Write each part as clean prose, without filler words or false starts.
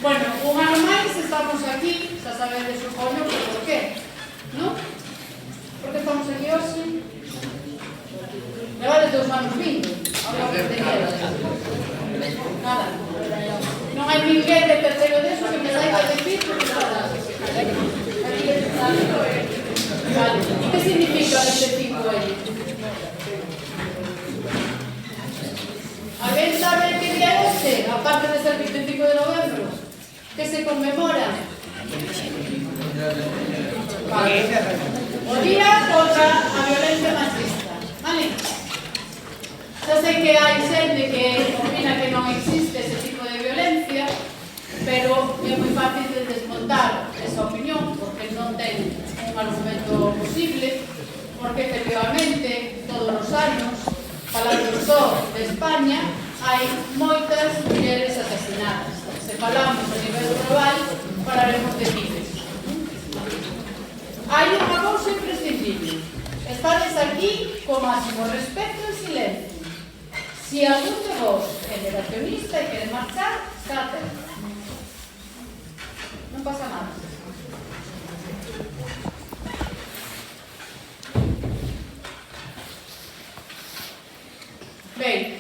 Bueno, un ano máis estamos aquí, xa sabedes o pollo, por qué, non? Por que estamos aquí hoxe? Levades 2 anos vindo, agora que teñedes. Nada. Non hai ninguén de terceiro deso que me saiba decir porque nada. Vale, e que significa este tipo aí? Alguén sabe que día é este? Aparte de ser 25 de novembro, que se conmemora? Vale. O día contra a violencia machista. Vale? Xa sei que hai xente que opina que non existe ese tipo de violencia, pero é moi fácil de desmontar esa opinión porque non ten un argumento posible, porque efectivamente todos os anos, falando só de España, hai moitas mulleres asasinadas. Se falamos a nivel global, falaremos de miles. Hai unha cousa imprescindible. Estades aquí con máximo respeto e silencio. Si algún de vos é negacionista e quere marchar, está atento. Non pasa nada. Ben,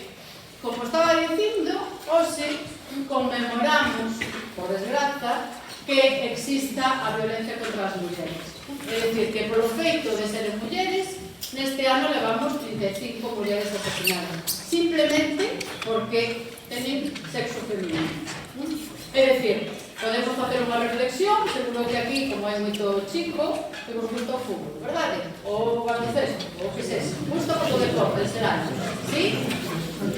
como estaba dicindo, hoxe conmemoramos, por desgraza, que exista a violencia contra as mulleres. É dicir, que polo feito de seren mulleres, neste ano levamos 35 mulleres asesinadas, simplemente porque teñen sexo feminino. É dicir, podemos facer unha reflexión, seguro que aquí, como hai moito chico, que vos gusta o fútbol, verdade? Ou o baloncesto, ou o que sexa. Gusta o deporte, será, sí?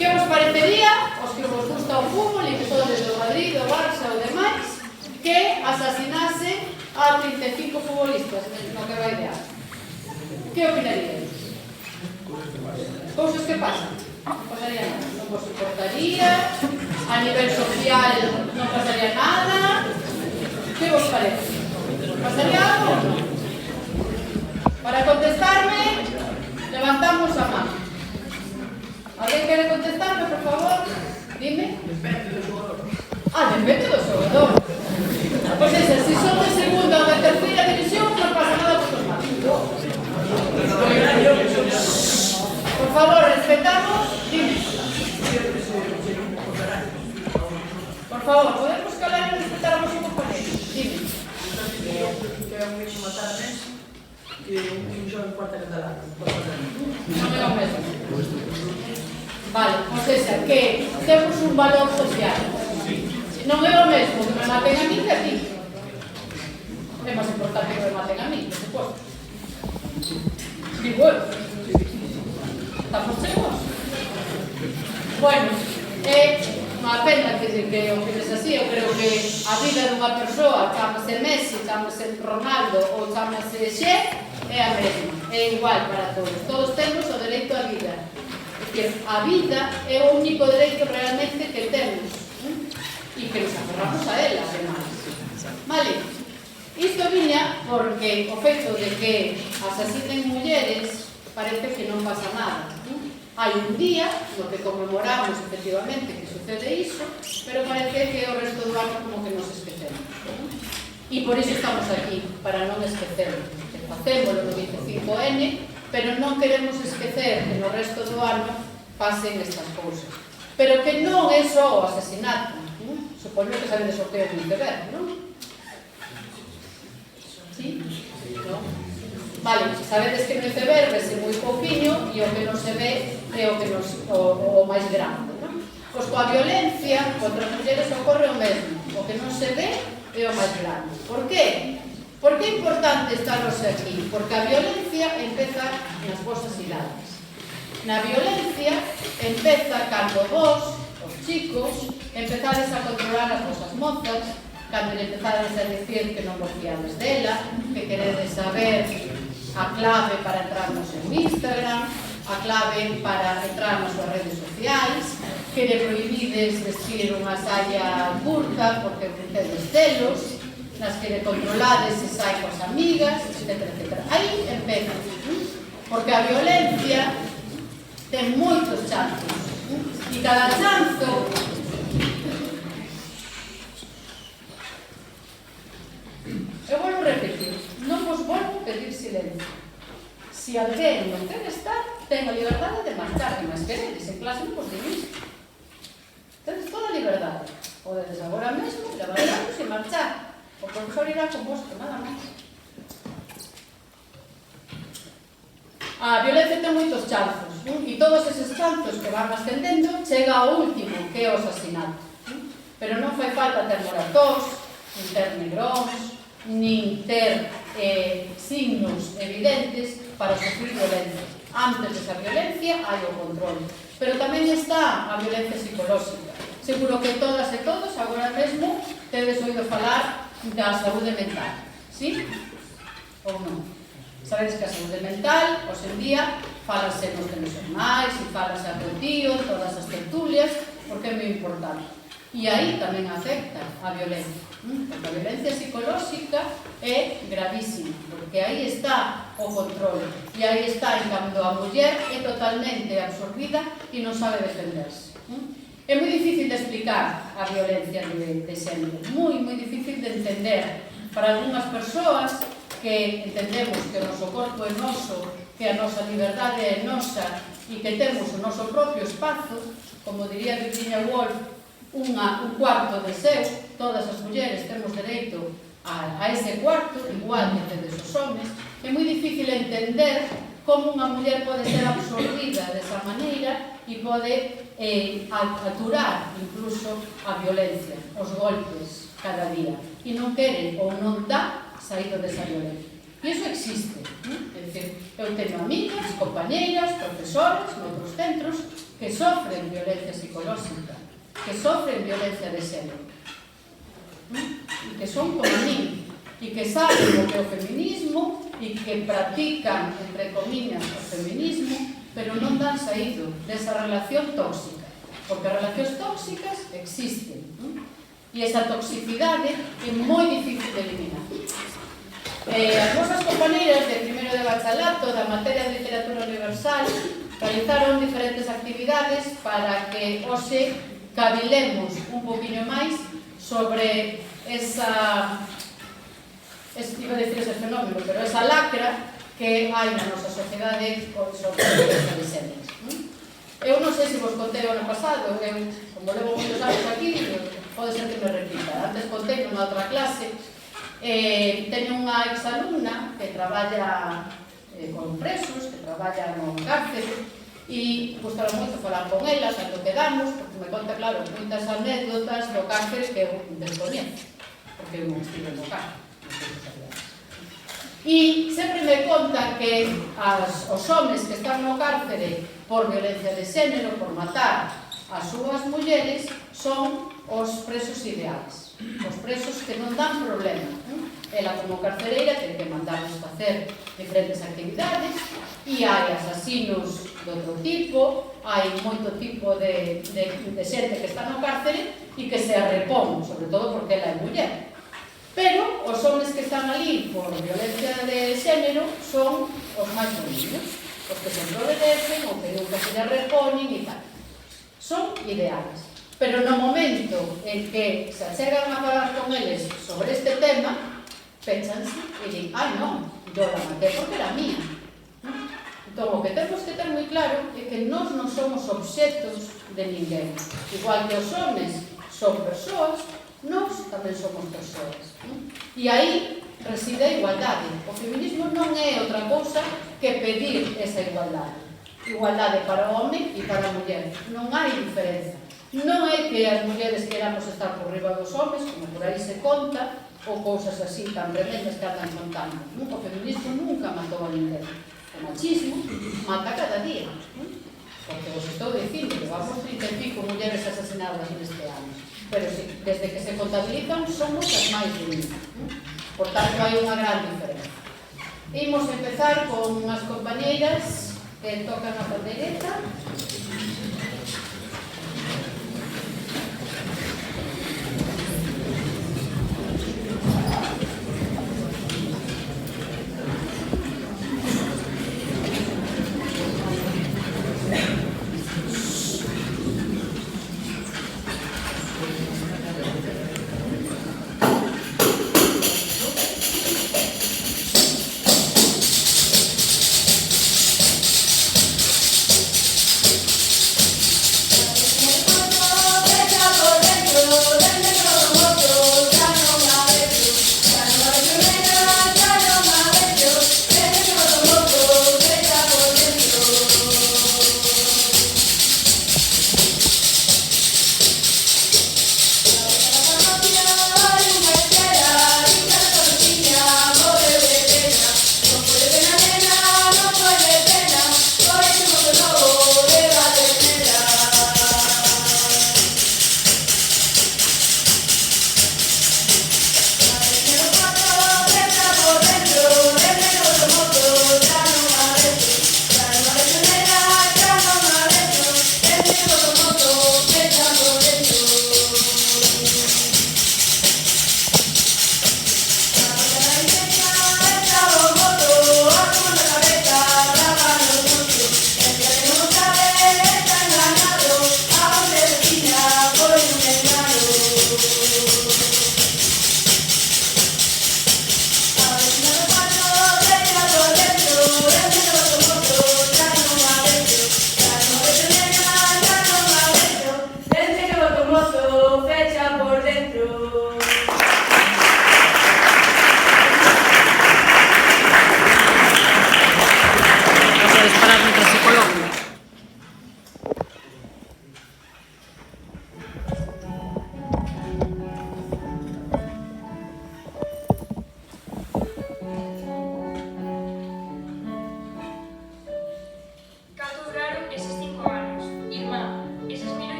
Que vos parecería, os que vos gusta o fútbol e que sodes do Madrid, do Barça ou demais, que asasinase a 35 futbolistas no que vai de ano? Que opinaríais? Cousas que pasan? Non pasaría nada. Non vos importaría, a nivel social non pasaría nada. Que vos parece? Pasaría algo? Para contestarme, levantamos a mano. Alguén quere contestarme, por favor? Dime. Depende do xogador. Depende do xogador. Pois esa, se son de segunda ou de terceira división, non pasa nada por tomar. Por favor, respetamos. Dime. Por favor, podemos calar e respetar a vosso compañero. Dime. Que é un mismo matar a Messi que un xogo en cuarta catalana. Non é o mesmo. Vale, ou seja, que temos un valor social. Non é o mesmo que me maten a mí que a ti. É máis importante que me maten a mí, por suposto. Digo eu. Estamos chegos? Bueno, é unha pena que opines así. Eu creo que a vida dunha persoa, chámase Messi, chámase Ronaldo ou chámase Xe, é a mesma, é igual para todos. Todos temos o dereito á vida. A vida é o único dereito realmente que temos e que nos aferramos a ela, además. Vale? Isto viña porque o feito de que asasinen mulleres parece que non pasa nada. Hai un día no que conmemoramos efectivamente que sucede iso, pero parece que o resto do ano como que nos esquecemos. E por iso estamos aquí, para non esquecerlo. Facémoslo no 25N, pero non queremos esquecer que no resto do ano pasen estas cousas. Pero que non é só o asesinato. Supoño que sabedes o que é un iceberg, non? Sí? Non? Vale, sabedes que no iceberg vese moi pouquiño e o que non se ve é o máis grande, non? Pois coa violencia contra as mulleres ocorre o mesmo. O que non se ve é o máis grande. Por que? Por que é importante estaros aquí? Porque a violencia empeza nas vosas idades. Na violencia empeza cando vos, os chicos, empezades a controlar as vosas mozas, cando empezades a dicir que non vos fiades dela, que queredes saber a clave para entrar no seu Instagram, a clave para entrar nas súas redes sociais, que le prohibides vestir unha saia curta porque tedes celos, nas que le controlades se sai coas amigas, etc. Aí empeza. Porque a violencia ten moitos chanzos. E cada chanzo silencio. Si alguén non quere estar, ten a liberdade de marchar, e máis queredes, en clase non vos divides. Tedes toda a liberdade. Podedes agora mesmo levantaros e marchar. O profesor irá con vos, nada máis. A violencia ten moitos chanzos, e todos eses chanzos que van ascendendo chega ao último, que é o asasinato. Pero non fai falta ter moratós, nin ter negróns, nin ter signos evidentes para sufrir violencia. Antes desa violencia hai o control. Pero tamén está a violencia psicolóxica. Seguro que todas e todos agora mesmo tedes oído falar da saúde mental, sí? Ou non? Sabedes que a saúde mental, hoxe en día, falase nos telexornais e falase a retío, todas as tertulias, porque é moi importante. E aí tamén afecta a violencia, porque a violencia psicolóxica é gravísima, porque aí está o control, e aí está en cando a muller é totalmente absorbida e non sabe defenderse. É moi difícil de explicar a violencia de xénero, moi difícil de entender para algunhas persoas que entendemos que o noso corpo é noso, que a nosa liberdade é nosa e que temos o noso propio espazo, como diría Virginia Woolf, un cuarto de seu, todas as mulleres temos dereito a ese cuarto, igual que tedes os homes. É moi difícil entender como unha muller pode ser absorbida desa maneira e pode aturar incluso a violencia, os golpes cada día, e non quere ou non dá saído desa violencia. E iso existe. É dicir, eu teño amigas, compañeiras, profesores noutros centros que sofren violencia psicolóxica, que sofren violencia de xénero, e que son como a mí, e que saben o que é o feminismo, e que practican, entre comillas, o feminismo, pero non dan saído desa relación tóxica, porque as relacións tóxicas existen, e esa toxicidade é moi difícil de eliminar. As vosas compañeiras de primeiro de bachalato da materia de literatura universal realizaron diferentes actividades para que hoxe cavilemos un poquinho máis sobre esa, iba a decir ese fenómeno, pero esa lacra que hai na nosa sociedade sobre a violencia de xénero. Eu non sei se vos contei o ano pasado, eu, como levo moitos anos aquí, pode ser que me repita. Antes contei nunha outra clase, teño unha exalumna que traballa con presos, que traballa no cárcere, e gustaba moito falar con ela, tanto quedamos, porque me conta, claro, moitas anécdotas do cárcere que eu descoñezo, porque eu non estive no cárcere. E sempre me conta que os homes que están no cárcere por violencia de xénero, por matar as súas mulleres, son os presos ideales, os presos que non dan problema. Ela, como carcereira, ten que mandarnos facer diferentes actividades, e hai asasinos de outro tipo, hai moito tipo de xente que está no cárcere e que se arrepón, sobre todo porque ela é muller. Pero os homes que están ali por violencia de xénero son os máis bonitos, os que se enroledecen, ou que nunca se reponen e tal. Son ideales. Pero no momento en que se achegan a falar con eles sobre este tema, pénchanse e din, ai non, yo la maté porque era mía. Entón, o que temos que ter moi claro é que nós non somos obxetos de ninguén. Igual que os homes son persoas, nós tamén somos persoas. E aí reside a igualdade. O feminismo non é outra cousa que pedir esa igualdade. Igualdade para o home e para a muller. Non hai diferenza. Non é que as mulleres queramos estar por riba dos homes, como por aí se conta, ou cousas así tan tremendas que andan contando. O feminismo nunca matou a ninguén. O machismo mata cada día. Porque vos estou dicindo que vamos 30 e pico mulleres asasinadas neste ano. Pero desde que se contabilizan son moitas máis de mí. Por tanto, hai unha gran diferencia. Imos empezar con unhas compañeiras que tocan a pandeireta.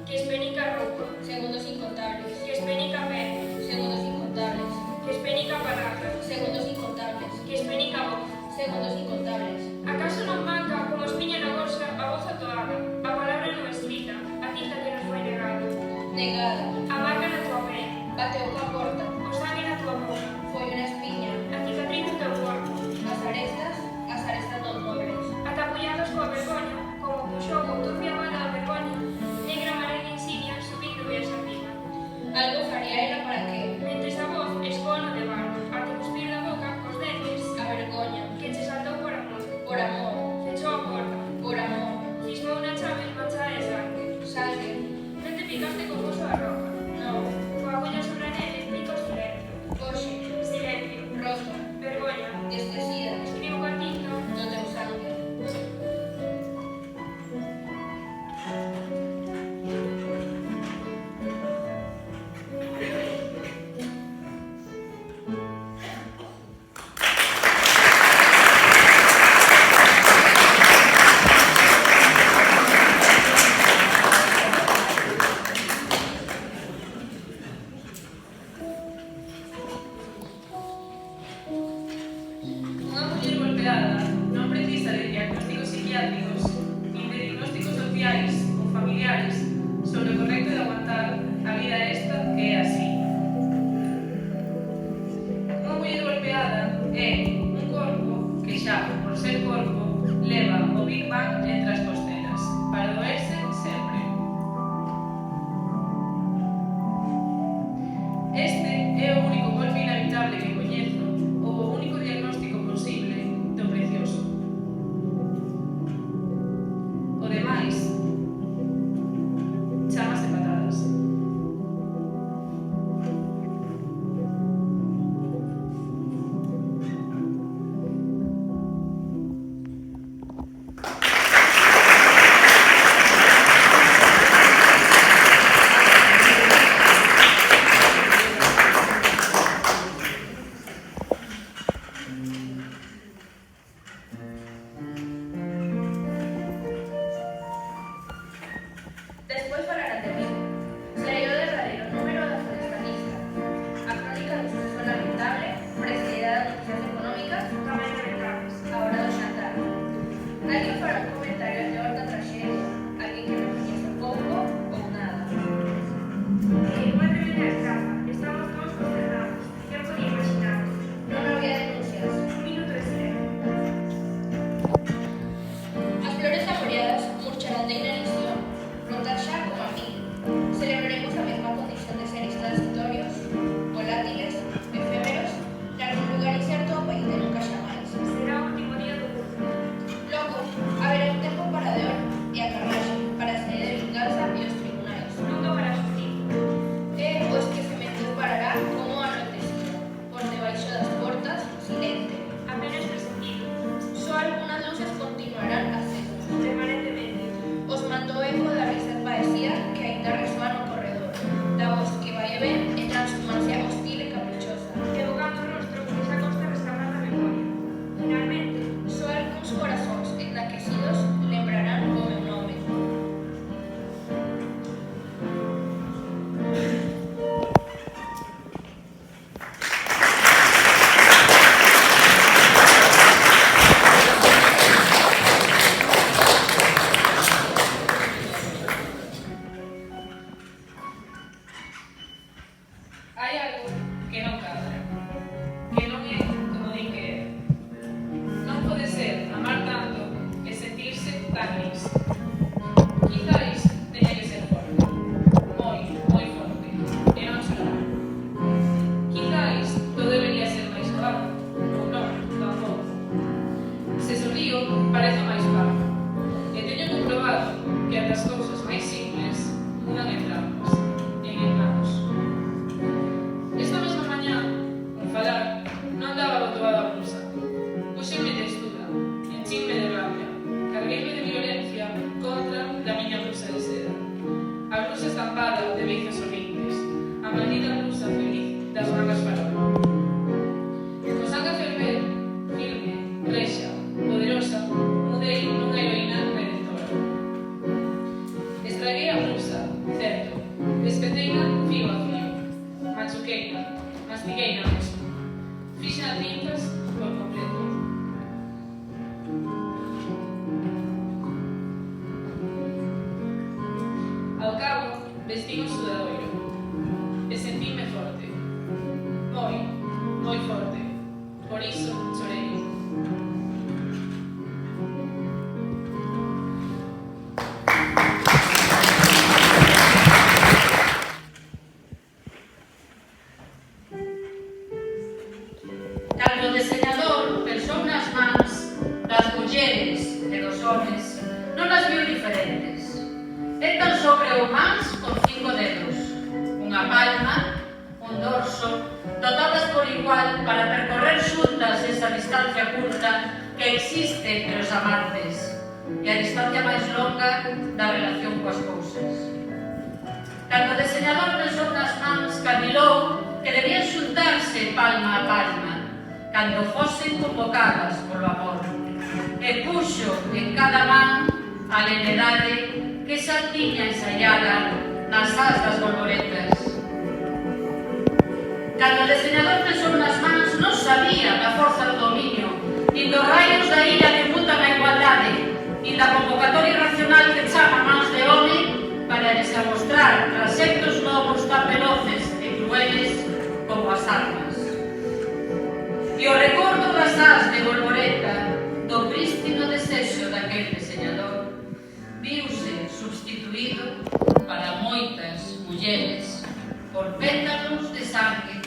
que espenica roupa, segundos incontables, que espenica pé, segundos incontables, que espenica palabra, segundos incontables, que espenica voz. segundos incontables. Acaso non manca, como espiña na bolsa, a voz atoada, a palabra non escrita, a tinta que nos foi negada, Negada, a marca na tua pé, bateu coa porta, o sangue na tua boca, foi unha espiña, a cicatriz no teu corpo, as arestas dos nobles. atapullados coa vergoña, como cun xogo turbia banda da vergoña, negra marea insidia subindo vías arriba. Algo faría ela para que Mentres a voz escoa no de barro, ate cuspir da boca cos dentes, a vergoña, que che saltou por amor, por amor, fechou a porta, por amor, cismou na chave manchada de sangue. sangue, Non te picaste con poso a ropa, non, coa agulla sobre a neve, pico silencio, hoxe, silencio, rosa, vergoña, destecida, escribo coa tinta, no teu sangue. Unha muller golpeada non precisa de diagnósticos psiquiátricos nin de diagnósticos sociais ou familiares sobre o correcto de aguantar a vida esta que é así. Unha muller golpeada é un corpo que xa, por ser corpo, leva o Big Bang entre as costelas, para doerse sempre. Este é o único golpe inevitable que coñezo, ou o único diagnóstico posible do precioso. O demais chámase patadas. Despois falarán de mí. Serei o derradeiro número da Forestanista. A crónica do suceso lamentable, precedida das noticias económicas, tamén rentables. a hora do xantar. Alguén fará un comentario ao teor da traxedia, alguén que me coñece pouco ou nada. Igual de venir a casa, estamos todos consternados, eu podía imaginar, Non había denuncias. un minuto de silencio. As flores laboreadas murcharán de inanición, brotar xa como a mí. Celebraremos a mesma condición de seres transitorios, volátiles, efémeros, nalgún lugar incerto ao país de nunca xamais. Será o último día do mundo. Logo, haberá un tempo para de hora e a carraxe, para a sede de vinganza e os tribunais. Nunca para sufrir. E o esquecemento parará como anoitecido, por debaixo das portas, silente. Apenas presentido, Só algunhas luces continuarán acesas. permanentemente. Os mandou eco da risa e paecía que aínda resoa no corredor, da voz que vai e ven e transformarse hostil e caprichosa. Evocando o rostro que xa consta restaurar a memoria. Finalmente, Só algúns corazóns enlaquecidos lembrarán o meu nome. Hai algo que non cadra, que non é como din que é. Non pode ser amar tanto e sentirse tan gris. Quizáis teña que ser forte, moi forte, e non chorar. Quizáis todo debería ser máis suave, ou non, tampouco. Se sorrío, parece máis parvo, e teño comprobado que as cousas máis simples mudan en trampas, en enganos. Esta mesma mañá, por falar, non daba botoada a blusa. Puxeme de estuda, enchime de rabia, cargueime de violencia contra da miña blusa de seda. A blusa estampada de beiços horribles, a maldita blusa feliz das mangas farol. Co sangue a ferver, firme, rexa, poderosa, mudei nunha heroína redentora. Estraguei a blusa Certo, respeteina fío a fío, machuqueina, mastigueina mesmo, fixen tintas por completo. Ao cabo, vestín o sudadoiro e sentíme forte, moi forte, por iso chorei. Cando o deseñador pensou nas mans das mulleres e dos homes, non as viu diferentes. El tan só creou mans con 5 dedos, unha palma, un dorso, dotadas por igual para percorrer xuntas esa distancia curta que existe entre os amantes e a distancia máis longa da relación coas cousas. Cando o deseñador pensou nas mans, cavilou que debían xuntarse palma a palma cando fosen convocadas polo amor e puxo en cada man a levedade que xa tiña ensaiada nas ás das borboletas. Cando o deseñador pensou nas mans, non sabía da forza do dominio, nin dos raios da ira que mutan a igualdade, nin da convocatoria irracional que chama mans de home para lles amostrar trasectos novos tan veloces e crueles como as armas. E o recordo das ás de borboleta do prístino desexo daquel deseñador viuse substituído para moitas mulleres por pétalos de sangue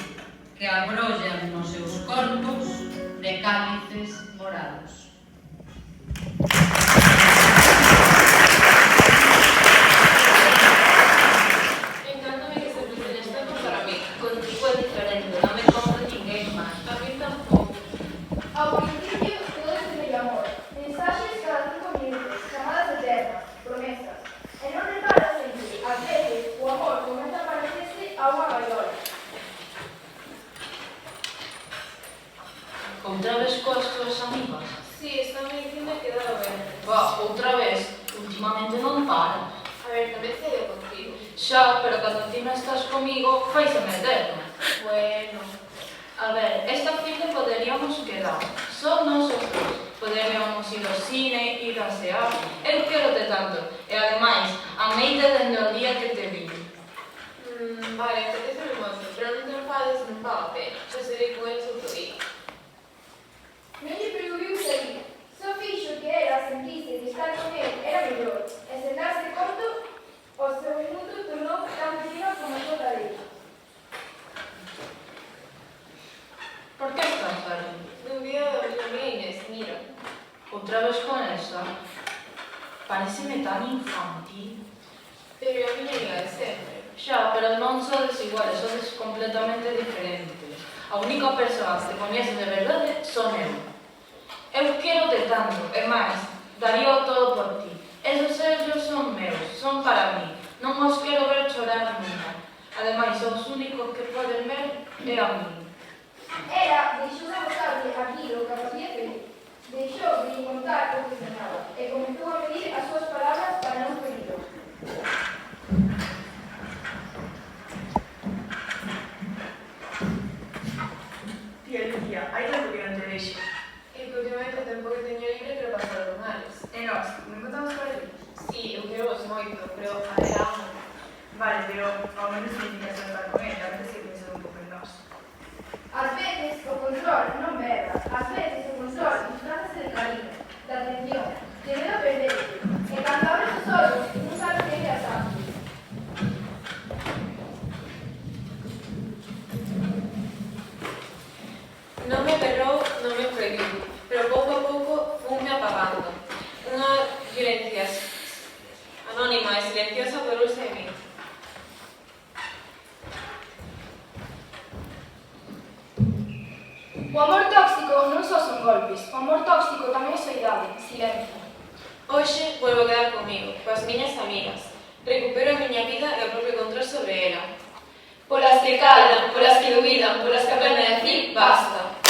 que abrollan nos seus corpos de cálices morados. Encántame que se presente esta para mí. Contigo é diferente, non me compro ninguén máis. A mí tampouco. Ao principio, todo este medio amor. Mensaxes cada 5 minutos, chamadas eternas, promesas. E non reparas en que, ás veces, o amor comeza a parecerse a unha gaiola. Outra vez coas túas amigas? Sí, están me dicindo que daba ben. Outra vez? Últimamente non para. A ver, tamén cedo contigo. Xa, pero cando ti non estás comigo, faise meterno. Bueno, A ver, esta fin de poderíamos quedar. Son nosos dos. Poderíamos ir ao cine, ir a sear. Eu quero-te tanto. E ademais, ameite dende o día que te vi. vale, apetece me mozo, pero non te enfades, non paga a pena. Xa serei con eles outro día. Non lle preguiu sair. Só fixo que era sentirse que estar con él era mellor. E sen darse conto, o seu mundo tornou tan pequeno como a súa cabeza. Por que estás ali? Dun vídeo da miña amiga Inés, mira. Outra vez con esa? Pareceme tan infantil. Pero é a miña amiga de sempre. Xa, pero non sodes iguales, sodes completamente diferentes. A única persoa que coñeces de verdade son eu. Eu quero-te tanto, e máis, daría todo por ti. Esos sellos son meus, son para mí. Non os quero ver chorar nunca. Ademais, os únicos que poden ver é a mí. Ela deixou de botarlle aquilo que a facía feliz. Deixou de contar o que soñaba e comezou a medir as súas palabras para non ferilo. Tía Lucía, hai tempo que non te vexo. E que últimamente o tempo que teño libre quero pasar con Alex. E nós, non botamos por ali? Sí, eu quero vos moito, pero a ver, amo. Vale, pero ao menos significa estar con ele, a veces que pensar un pouco en nós. Ás veces o control non berra, ás veces o control disfrázase de cariño, de atención, de medo a perderte. E cando abres os ollos, non sabes que é a Non me berrou, non me prohibiu, pero pouco a pouco funme apagando. Unha violencia anónima e silenciosa apoderouse de mí. O amor tóxico non só son golpes, o amor tóxico tamén é soidade, silencio. Hoxe volvo a quedar comigo, coas miñas amigas. Recupero a miña vida e o propio control sobre ela. Polas que calan, polas que dubidan, polas que aprenden a decir basta.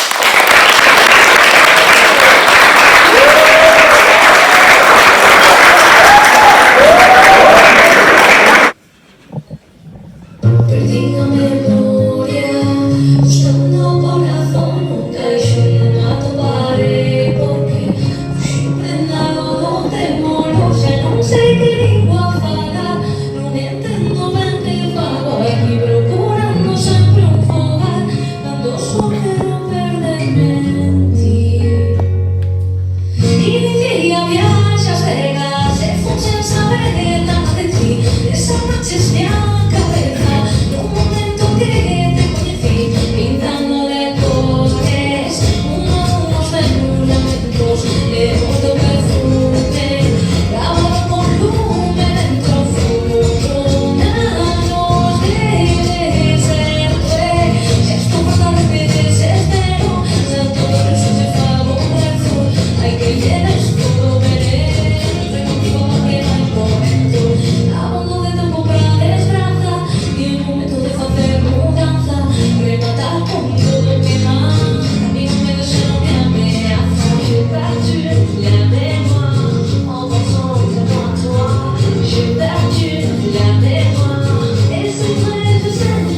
是世界。